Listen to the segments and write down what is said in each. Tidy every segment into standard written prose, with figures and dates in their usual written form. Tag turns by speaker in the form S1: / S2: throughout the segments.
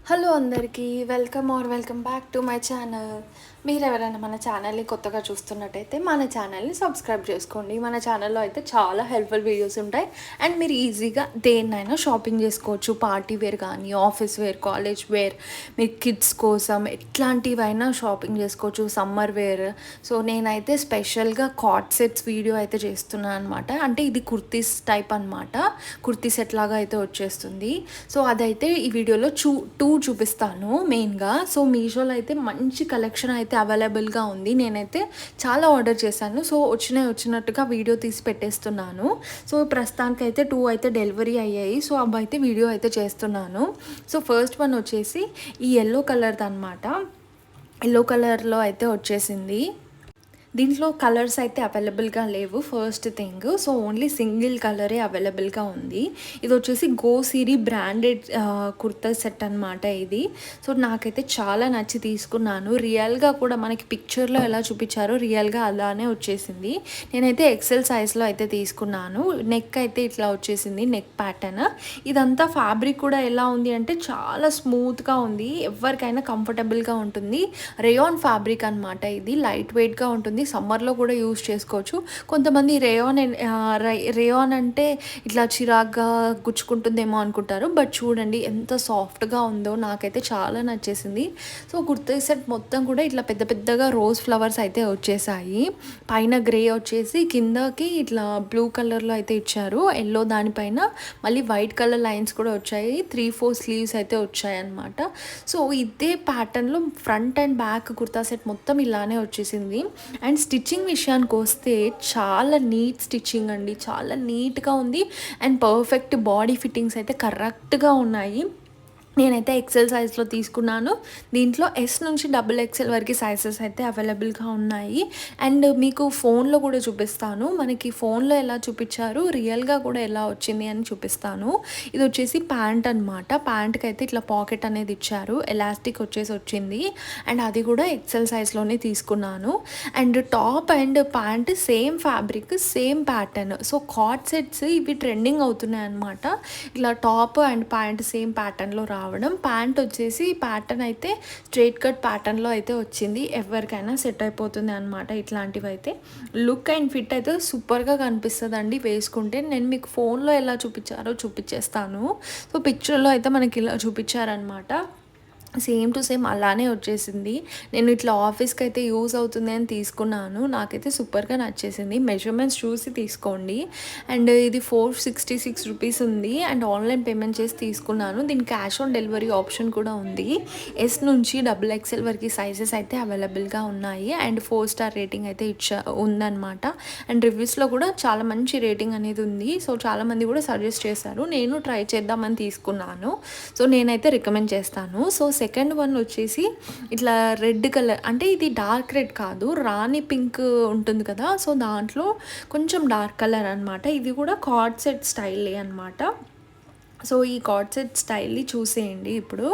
S1: Hello అందరికీ welcome back to my channel. మీరు ఎవరైనా మన ఛానల్ని కొత్తగా చూస్తున్నట్టయితే మన ఛానల్ని సబ్స్క్రైబ్ చేసుకోండి. మన ఛానల్లో అయితే చాలా హెల్ప్ఫుల్ వీడియోస్ ఉంటాయి అండ్ మీరు ఈజీగా దేన్నైనా షాపింగ్ చేసుకోవచ్చు. పార్టీ వేర్ కానీ, ఆఫీస్ వేర్, కాలేజ్ వేర్, మీ కిడ్స్ కోసం ఎట్లాంటివైనా షాపింగ్ చేసుకోవచ్చు. Summer wear. సో నేనైతే స్పెషల్గా కార్డ్ సెట్స్ వీడియో అయితే చేస్తున్నాను అనమాట. అంటే ఇది కుర్తీస్ టైప్ అనమాట. కుర్తీ సెట్ లాగా అయితే వచ్చేస్తుంది. సో అదైతే ఈ వీడియోలో టూ చూపిస్తాను మెయిన్గా. సో మీషోలో అయితే మంచి కలెక్షన్ అయితే అవైలబుల్గా ఉంది. నేనైతే చాలా ఆర్డర్ చేశాను. సో వచ్చినట్టుగా వీడియో తీసి పెట్టేస్తున్నాను. సో ప్రస్తుతానికైతే 2 అయితే డెలివరీ అయ్యాయి. సో అవి అయితే వీడియో అయితే చేస్తున్నాను. సో ఫస్ట్ వన్ వచ్చేసి ఈ ఎల్లో కలర్ది అనమాట. ఎల్లో కలర్లో అయితే వచ్చేసింది. దీంట్లో కలర్స్ అయితే అవైలబుల్గా లేవు first thing. So only single కలరే అవైలబుల్గా ఉంది. ఇది వచ్చేసి గో సిరీ బ్రాండెడ్ కుర్తా సెట్ అనమాట ఇది. సో నాకైతే చాలా నచ్చి తీసుకున్నాను. రియల్గా కూడా మనకి పిక్చర్లో ఎలా చూపించారో రియల్గా అలానే వచ్చేసింది. నేనైతే ఎక్సెల్ సైజ్లో అయితే తీసుకున్నాను. నెక్ అయితే ఇట్లా వచ్చేసింది, నెక్ ప్యాటర్న్. ఇదంతా ఫ్యాబ్రిక్ కూడా ఎలా ఉంది అంటే చాలా స్మూత్గా ఉంది. ఎవరికైనా కంఫర్టబుల్గా ఉంటుంది. రేయాన్ ఫ్యాబ్రిక్ అనమాట. ఇది లైట్ వెయిట్గా ఉంటుంది. సమ్మర్లో కూడా యూజ్ చేసుకోవచ్చు. కొంతమంది రేయాన్ అంటే ఇట్లా చిరాగ్గా గుచ్చుకుంటుందేమో అనుకుంటారు. బట్ చూడండి ఎంత సాఫ్ట్గా ఉందో. నాకైతే చాలా నచ్చేసింది. సో కుర్తా సెట్ మొత్తం కూడా ఇట్లా పెద్ద పెద్దగా రోజ్ ఫ్లవర్స్ అయితే వచ్చేసాయి. పైన గ్రే వచ్చేసి కిందకి ఇట్లా బ్లూ కలర్లో అయితే ఇచ్చారు. ఎల్లో దానిపైన మళ్ళీ వైట్ కలర్ లైన్స్ కూడా వచ్చాయి. 3-4 స్లీవ్స్ అయితే వచ్చాయి అన్నమాట. సో ఇదే ప్యాటర్న్లో front and back kurta set మొత్తం ఇలానే వచ్చేసింది. అండ్ స్టిచ్చింగ్ విషయానికి వస్తే చాలా నీట్ స్టిచ్చింగ్ అండి. చాలా నీట్గా ఉంది అండ్ పర్ఫెక్ట్ బాడీ ఫిట్టింగ్స్ అయితే కరెక్ట్గా ఉన్నాయి. నేనైతే ఎక్సెల్ సైజ్లో తీసుకున్నాను. దీంట్లో ఎస్ నుంచి XXL వరకు సైజెస్ అయితే అవైలబుల్గా ఉన్నాయి. అండ్ మీకు ఫోన్లో కూడా చూపిస్తాను. మనకి ఫోన్లో ఎలా చూపించారు, రియల్గా కూడా ఎలా వచ్చింది అని చూపిస్తాను. ఇది వచ్చేసి ప్యాంట్ అనమాట. ప్యాంట్కి అయితే ఇట్లా పాకెట్ అనేది ఇచ్చారు. ఎలాస్టిక్ వచ్చేసి వచ్చింది. అండ్ అది కూడా ఎక్సెల్ సైజ్లోనే తీసుకున్నాను. And top and pant same fabric, same pattern. So card sets ఇవి ట్రెండింగ్ అవుతున్నాయి అనమాట. ఇట్లా టాప్ అండ్ ప్యాంట్ సేమ్ ప్యాటర్న్లో రావడం. ప్యాంట్ వచ్చేసి ప్యాటర్న్ అయితే స్ట్రైట్ కట్ ప్యాటర్న్లో అయితే వచ్చింది. ఎవరికైనా సెట్ అయిపోతుంది అనమాట. ఇట్లాంటివి అయితే లుక్ అండ్ ఫిట్ అయితే సూపర్గా కనిపిస్తుంది అండి వేసుకుంటే. నేను మీకు ఫోన్లో ఎలా చూపించారో చూపించేస్తాను. సో పిక్చర్లో అయితే మనకి ఇలా చూపించారనమాట. సేమ్ టు సేమ్ అలానే వచ్చేసింది. నేను ఇట్లా ఆఫీస్కి అయితే యూజ్ అవుతుంది అని తీసుకున్నాను. నాకైతే సూపర్గా నచ్చేసింది. మెజర్మెంట్స్ చూసి తీసుకోండి. అండ్ ఇది 466 రూపీస్ ఉంది. అండ్ ఆన్లైన్ పేమెంట్ చేసి తీసుకున్నాను. దీనికి క్యాష్ ఆన్ డెలివరీ ఆప్షన్ కూడా ఉంది. ఎస్ నుంచి XXL వరకు సైజెస్ అయితే అవైలబుల్గా ఉన్నాయి. అండ్ 4 స్టార్ రేటింగ్ అయితే ఉందన్నమాట. అండ్ రివ్యూస్లో కూడా చాలా మంచి రేటింగ్ అనేది ఉంది. సో చాలామంది కూడా సజెస్ట్ చేశారు. నేను ట్రై చేద్దామని తీసుకున్నాను. సో నేనైతే రికమెండ్ చేస్తాను. సో సెకండ్ వన్ వచ్చేసి ఇట్లా రెడ్ కలర్, అంటే ఇది డార్క్ రెడ్ కాదు, రాణి పింక్ ఉంటుంది కదా. సో దాంట్లో కొంచెం డార్క్ కలర్ అనమాట. ఇది కూడా కార్డ్ సెట్ స్టైలే అనమాట. సో ఈ కార్డ్ సెట్ స్టైల్ని చూసేయండి ఇప్పుడు.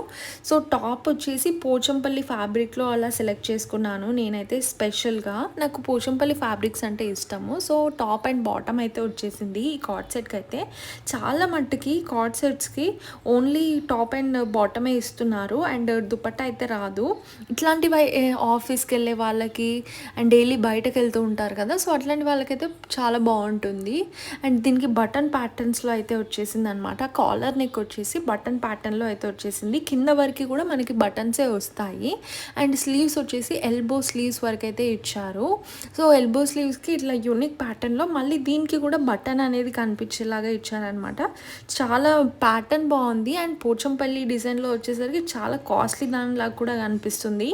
S1: సో టాప్ వచ్చేసి పోచంపల్లి ఫ్యాబ్రిక్లో అలా సెలెక్ట్ చేసుకున్నాను నేనైతే స్పెషల్గా. నాకు పోచంపల్లి ఫ్యాబ్రిక్స్ అంటే ఇష్టము. సో టాప్ అండ్ బాటమ్ అయితే వచ్చేసింది ఈ కార్డ్ సెట్కి అయితే. చాలా మట్టుకి కార్డ్ సెట్స్కి ఓన్లీ టాప్ అండ్ బాటమే ఇస్తున్నారు. అండ్ దుపట్టా అయితే రాదు. ఇట్లాంటివి ఆఫీస్కి వెళ్ళే వాళ్ళకి అండ్ డైలీ బయటకు వెళ్తూ ఉంటారు కదా. సో అట్లాంటి వాళ్ళకైతే చాలా బాగుంటుంది. అండ్ దీనికి బటన్ ప్యాటర్న్స్లో అయితే వచ్చేసింది అనమాట. కాలర్ నెక్ వచ్చేసి బటన్ ప్యాటర్న్లో అయితే వచ్చేసింది. కింద వరకు కూడా మనకి బటన్సే వస్తాయి. అండ్ స్లీవ్స్ వచ్చేసి ఎల్బో స్లీవ్స్ వరకు అయితే ఇచ్చారు. సో ఎల్బో స్లీవ్స్కి ఇట్లా యూనిక్ ప్యాటర్న్లో మళ్ళీ దీనికి కూడా బటన్ అనేది కనిపించేలాగా ఇచ్చారనమాట. చాలా ప్యాటర్న్ బాగుంది. అండ్ పోచంపల్లి డిజైన్లో వచ్చేసరికి చాలా కాస్ట్లీ దానిలాగా కూడా కనిపిస్తుంది.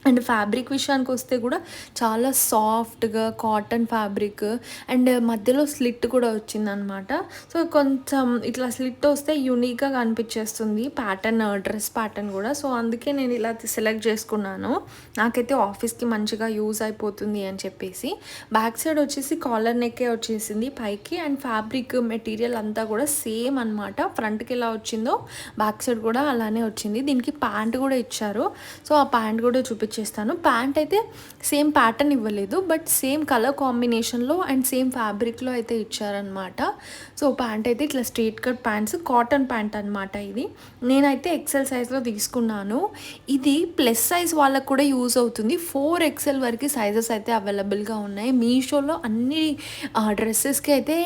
S1: అండ్ ఫ్యాబ్రిక్ విషయానికి వస్తే కూడా చాలా సాఫ్ట్గా కాటన్ ఫ్యాబ్రిక్. అండ్ మధ్యలో స్లిట్ కూడా వచ్చిందనమాట. సో కొంచెం ఇట్లా స్లిట్ వస్తే యూనిక్గా కనిపించేస్తుంది ప్యాటర్న్, డ్రెస్ ప్యాటర్న్ కూడా. సో అందుకే నేను ఇలా సెలెక్ట్ చేసుకున్నాను. నాకైతే ఆఫీస్కి మంచిగా యూజ్ అయిపోతుంది అని చెప్పేసి. బ్యాక్ సైడ్ వచ్చేసి కాలర్ నెక్కే వచ్చేసింది పైకి. అండ్ ఫ్యాబ్రిక్ మెటీరియల్ అంతా కూడా సేమ్ అనమాట. ఫ్రంట్కి ఎలా వచ్చిందో బ్యాక్ సైడ్ కూడా అలానే వచ్చింది. దీనికి ప్యాంట్ కూడా ఇచ్చారు. సో ఆ ప్యాంట్ కూడా చూపించారు. చూపించేస్తాను. ప్యాంట్ అయితే సేమ్ ప్యాటర్న్ ఇవ్వలేదు, బట్ సేమ్ కలర్ కాంబినేషన్లో అండ్ సేమ్ ఫ్యాబ్రిక్లో అయితే ఇచ్చారనమాట. సో ప్యాంట్ అయితే ఇట్లా straight cut pants, cotton pant అనమాట ఇది. నేనైతే ఎక్సెల్ సైజ్లో తీసుకున్నాను. ఇది ప్లస్ సైజ్ వాళ్ళకు కూడా యూజ్ అవుతుంది. 4XL వరకు సైజెస్ అయితే అవైలబుల్గా ఉన్నాయి. మీషోలో అన్ని డ్రెస్సెస్కి అయితే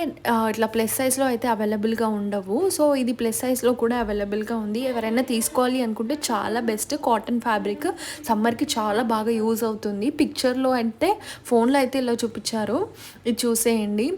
S1: ఇట్లా ప్లస్ సైజ్లో అయితే అవైలబుల్గా ఉండవు. సో ఇది ప్లస్ సైజ్లో కూడా అవైలబుల్గా ఉంది. ఎవరైనా తీసుకోవాలి అనుకుంటే చాలా బెస్ట్. కాటన్ ఫ్యాబ్రిక్ సమ్మర్కి చాలా బాగా యూజ్ అవుతుంది. పిక్చర్లో అంటే ఫోన్లో అయితే ఇలా చూపించారు, ఇది చూసేయండి.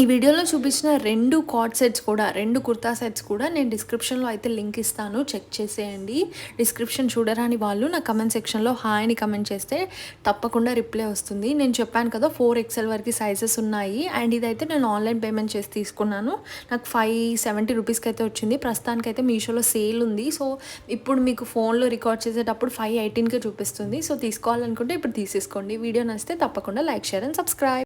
S1: ఈ వీడియోలో చూపించిన 2 కార్డ్ సెట్స్ కూడా, 2 కుర్తా సెట్స్ కూడా నేను డిస్క్రిప్షన్లో అయితే లింక్ ఇస్తాను, చెక్ చేసేయండి. డిస్క్రిప్షన్ చూడరాని వాళ్ళు నా కమెంట్ సెక్షన్లో హాయ్ అని కమెంట్ చేస్తే తప్పకుండా రిప్లై వస్తుంది. నేను చెప్పాను కదా 4XL వరకు సైజెస్ ఉన్నాయి. అండ్ ఇదైతే నేను ఆన్లైన్ పేమెంట్ చేసి తీసుకున్నాను. నాకు 570 రూపీస్కి అయితే వచ్చింది. ప్రస్తుతానికైతే మీషోలో సేల్ ఉంది. సో ఇప్పుడు మీకు ఫోన్లో రికార్డ్ చేసేటప్పుడు 518కే చూపిస్తుంది. సో తీసుకోవాలనుకుంటే ఇప్పుడు తీసేసుకోండి. వీడియో నచ్చితే తప్పకుండా లైక్, షేర్ అండ్ సబ్స్క్రైబ్.